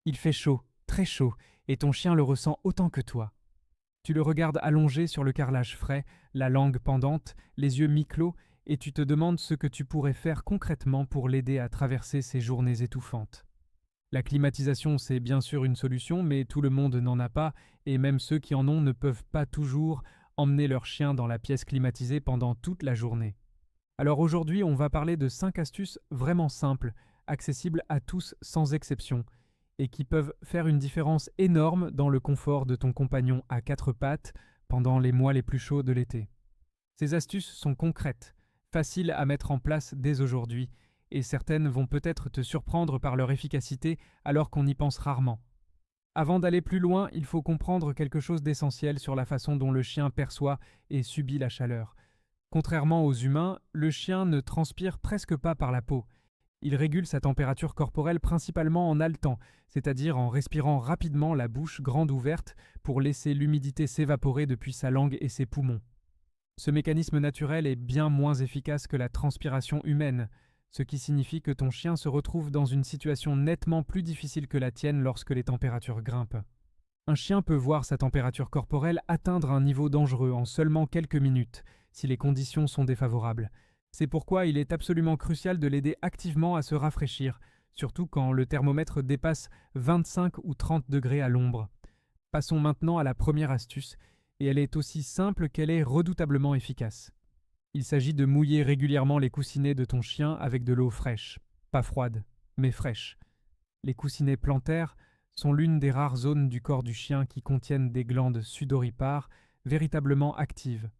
Il fait chaud, très chaud, et ton chien le ressent autant que toi. Tu le regardes allongé sur le carrelage frais, la langue pendante, les yeux mi-clos, et tu te demandes ce que tu pourrais faire concrètement pour l'aider à traverser ces journées étouffantes. La climatisation, c'est bien sûr une solution, mais tout le monde n'en a pas, et même ceux qui en ont ne peuvent pas toujours emmener leur chien dans la pièce climatisée pendant toute la journée. Alors aujourd'hui, on va parler de 5 astuces vraiment simples, accessibles à tous sans exception, et qui peuvent faire une différence énorme dans le confort de ton compagnon à quatre pattes pendant les mois les plus chauds de l'été. Ces astuces sont concrètes, faciles à mettre en place dès aujourd'hui, et certaines vont peut-être te surprendre par leur efficacité alors qu'on y pense rarement. Avant d'aller plus loin, il faut comprendre quelque chose d'essentiel sur la façon dont le chien perçoit et subit la chaleur. Contrairement aux humains, le chien ne transpire presque pas par la peau. Il régule sa température corporelle principalement en haletant, c'est-à-dire en respirant rapidement la bouche grande ouverte pour laisser l'humidité s'évaporer depuis sa langue et ses poumons. Ce mécanisme naturel est bien moins efficace que la transpiration humaine, ce qui signifie que ton chien se retrouve dans une situation nettement plus difficile que la tienne lorsque les températures grimpent. Un chien peut voir sa température corporelle atteindre un niveau dangereux en seulement quelques minutes, si les conditions sont défavorables. C'est pourquoi il est absolument crucial de l'aider activement à se rafraîchir, surtout quand le thermomètre dépasse 25 ou 30 degrés à l'ombre. Passons maintenant à la première astuce, et elle est aussi simple qu'elle est redoutablement efficace. Il s'agit de mouiller régulièrement les coussinets de ton chien avec de l'eau fraîche, pas froide, mais fraîche. Les coussinets plantaires sont l'une des rares zones du corps du chien qui contiennent des glandes sudoripares véritablement actives.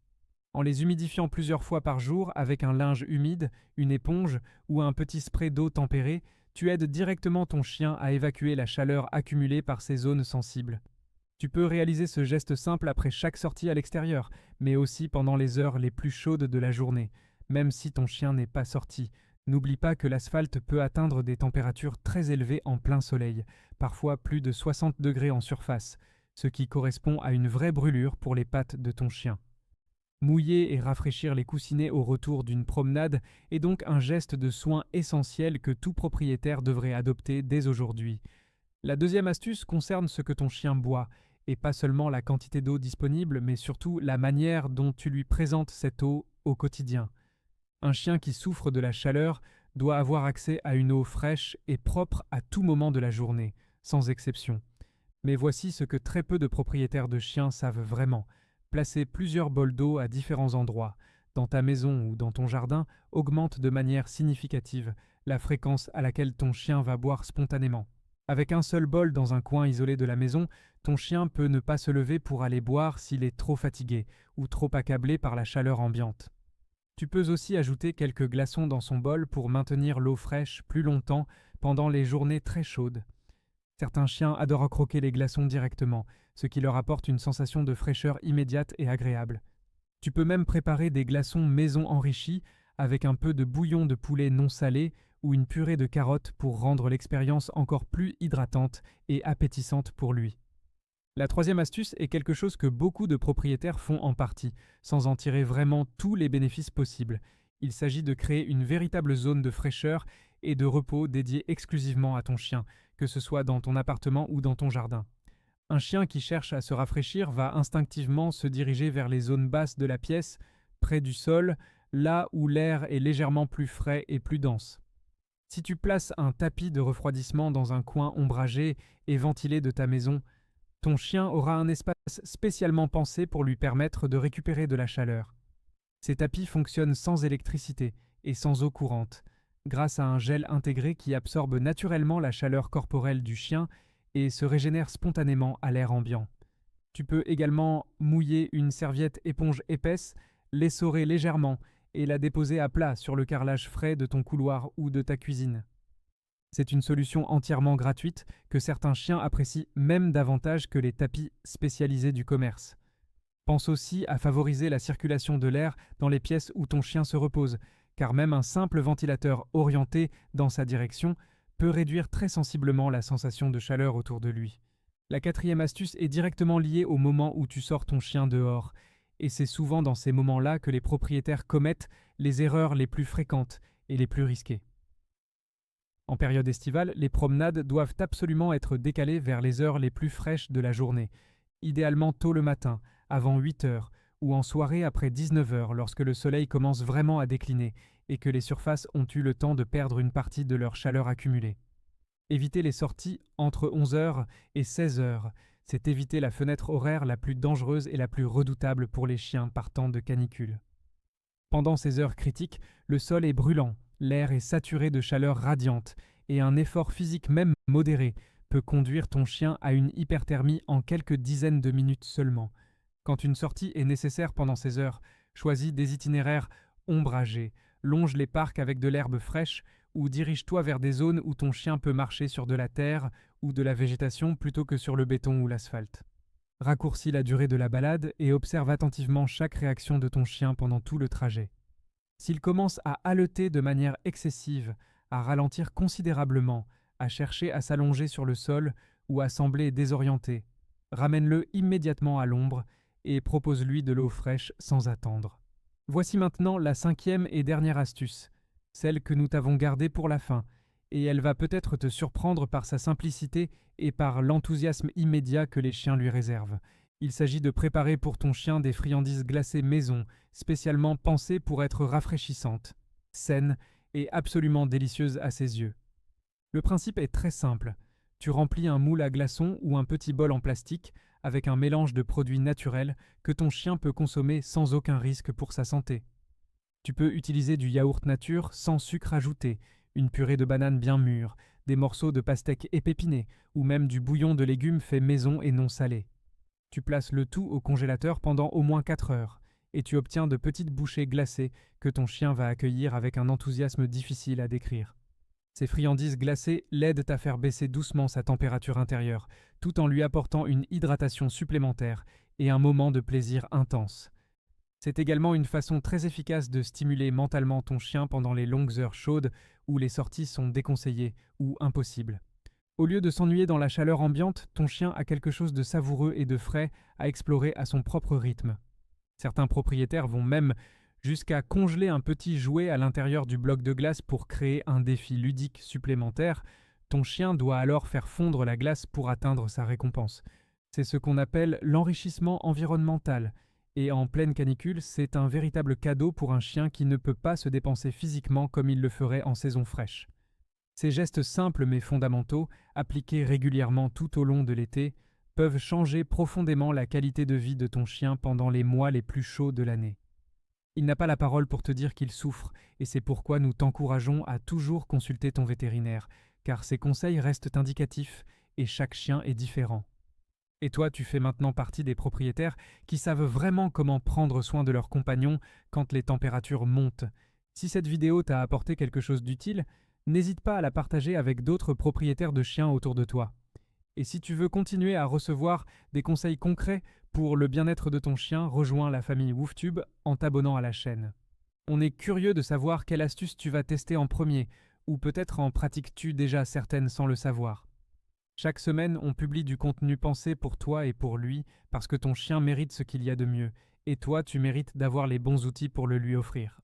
En les humidifiant plusieurs fois par jour avec un linge humide, une éponge ou un petit spray d'eau tempérée, tu aides directement ton chien à évacuer la chaleur accumulée par ces zones sensibles. Tu peux réaliser ce geste simple après chaque sortie à l'extérieur, mais aussi pendant les heures les plus chaudes de la journée, même si ton chien n'est pas sorti. N'oublie pas que l'asphalte peut atteindre des températures très élevées en plein soleil, parfois plus de 60 degrés en surface, ce qui correspond à une vraie brûlure pour les pattes de ton chien. Mouiller et rafraîchir les coussinets au retour d'une promenade est donc un geste de soin essentiel que tout propriétaire devrait adopter dès aujourd'hui. La deuxième astuce concerne ce que ton chien boit, et pas seulement la quantité d'eau disponible, mais surtout la manière dont tu lui présentes cette eau au quotidien. Un chien qui souffre de la chaleur doit avoir accès à une eau fraîche et propre à tout moment de la journée, sans exception. Mais voici ce que très peu de propriétaires de chiens savent vraiment. Placer plusieurs bols d'eau à différents endroits, dans ta maison ou dans ton jardin, augmente de manière significative la fréquence à laquelle ton chien va boire spontanément. Avec un seul bol dans un coin isolé de la maison, ton chien peut ne pas se lever pour aller boire s'il est trop fatigué ou trop accablé par la chaleur ambiante. Tu peux aussi ajouter quelques glaçons dans son bol pour maintenir l'eau fraîche plus longtemps pendant les journées très chaudes. Certains chiens adorent croquer les glaçons directement, ce qui leur apporte une sensation de fraîcheur immédiate et agréable. Tu peux même préparer des glaçons maison enrichis avec un peu de bouillon de poulet non salé ou une purée de carottes pour rendre l'expérience encore plus hydratante et appétissante pour lui. La troisième astuce est quelque chose que beaucoup de propriétaires font en partie, sans en tirer vraiment tous les bénéfices possibles. Il s'agit de créer une véritable zone de fraîcheur et de repos dédiée exclusivement à ton chien, que ce soit dans ton appartement ou dans ton jardin. Un chien qui cherche à se rafraîchir va instinctivement se diriger vers les zones basses de la pièce, près du sol, là où l'air est légèrement plus frais et plus dense. Si tu places un tapis de refroidissement dans un coin ombragé et ventilé de ta maison, ton chien aura un espace spécialement pensé pour lui permettre de récupérer de la chaleur. Ces tapis fonctionnent sans électricité et sans eau courante, grâce à un gel intégré qui absorbe naturellement la chaleur corporelle du chien et se régénère spontanément à l'air ambiant. Tu peux également mouiller une serviette éponge épaisse, l'essorer légèrement et la déposer à plat sur le carrelage frais de ton couloir ou de ta cuisine. C'est une solution entièrement gratuite que certains chiens apprécient même davantage que les tapis spécialisés du commerce. Pense aussi à favoriser la circulation de l'air dans les pièces où ton chien se repose, car même un simple ventilateur orienté dans sa direction peut réduire très sensiblement la sensation de chaleur autour de lui. La quatrième astuce est directement liée au moment où tu sors ton chien dehors, et c'est souvent dans ces moments-là que les propriétaires commettent les erreurs les plus fréquentes et les plus risquées. En période estivale, les promenades doivent absolument être décalées vers les heures les plus fraîches de la journée, idéalement tôt le matin, avant 8 heures, ou en soirée après 19 heures lorsque le soleil commence vraiment à décliner et que les surfaces ont eu le temps de perdre une partie de leur chaleur accumulée. Éviter les sorties entre 11 heures et 16 heures, c'est éviter la fenêtre horaire la plus dangereuse et la plus redoutable pour les chiens partant de canicule. Pendant ces heures critiques, le sol est brûlant, l'air est saturé de chaleur radiante, et un effort physique même modéré peut conduire ton chien à une hyperthermie en quelques dizaines de minutes seulement. Quand une sortie est nécessaire pendant ces heures, choisis des itinéraires ombragés, longe les parcs avec de l'herbe fraîche ou dirige-toi vers des zones où ton chien peut marcher sur de la terre ou de la végétation plutôt que sur le béton ou l'asphalte. Raccourcis la durée de la balade et observe attentivement chaque réaction de ton chien pendant tout le trajet. S'il commence à haleter de manière excessive, à ralentir considérablement, à chercher à s'allonger sur le sol ou à sembler désorienté, ramène-le immédiatement à l'ombre et propose-lui de l'eau fraîche sans attendre. Voici maintenant la 5e et dernière astuce, celle que nous t'avons gardée pour la fin, et elle va peut-être te surprendre par sa simplicité et par l'enthousiasme immédiat que les chiens lui réservent. Il s'agit de préparer pour ton chien des friandises glacées maison, spécialement pensées pour être rafraîchissantes, saines et absolument délicieuses à ses yeux. Le principe est très simple. Tu remplis un moule à glaçons ou un petit bol en plastique avec un mélange de produits naturels que ton chien peut consommer sans aucun risque pour sa santé. Tu peux utiliser du yaourt nature sans sucre ajouté, une purée de banane bien mûre, des morceaux de pastèque épépinés ou même du bouillon de légumes fait maison et non salé. Tu places le tout au congélateur pendant au moins 4 heures et tu obtiens de petites bouchées glacées que ton chien va accueillir avec un enthousiasme difficile à décrire. Ces friandises glacées l'aident à faire baisser doucement sa température intérieure, tout en lui apportant une hydratation supplémentaire et un moment de plaisir intense. C'est également une façon très efficace de stimuler mentalement ton chien pendant les longues heures chaudes où les sorties sont déconseillées ou impossibles. Au lieu de s'ennuyer dans la chaleur ambiante, ton chien a quelque chose de savoureux et de frais à explorer à son propre rythme. Certains propriétaires vont même jusqu'à congeler un petit jouet à l'intérieur du bloc de glace pour créer un défi ludique supplémentaire. Ton chien doit alors faire fondre la glace pour atteindre sa récompense. C'est ce qu'on appelle l'enrichissement environnemental, et en pleine canicule, c'est un véritable cadeau pour un chien qui ne peut pas se dépenser physiquement comme il le ferait en saison fraîche. Ces gestes simples mais fondamentaux, appliqués régulièrement tout au long de l'été, peuvent changer profondément la qualité de vie de ton chien pendant les mois les plus chauds de l'année. Il n'a pas la parole pour te dire qu'il souffre, et c'est pourquoi nous t'encourageons à toujours consulter ton vétérinaire, car ses conseils restent indicatifs et chaque chien est différent. Et toi, tu fais maintenant partie des propriétaires qui savent vraiment comment prendre soin de leurs compagnons quand les températures montent. Si cette vidéo t'a apporté quelque chose d'utile, n'hésite pas à la partager avec d'autres propriétaires de chiens autour de toi. Et si tu veux continuer à recevoir des conseils concrets pour le bien-être de ton chien, rejoins la famille WoofTube en t'abonnant à la chaîne. On est curieux de savoir quelle astuce tu vas tester en premier, ou peut-être en pratiques-tu déjà certaines sans le savoir. Chaque semaine, on publie du contenu pensé pour toi et pour lui, parce que ton chien mérite ce qu'il y a de mieux, et toi, tu mérites d'avoir les bons outils pour le lui offrir.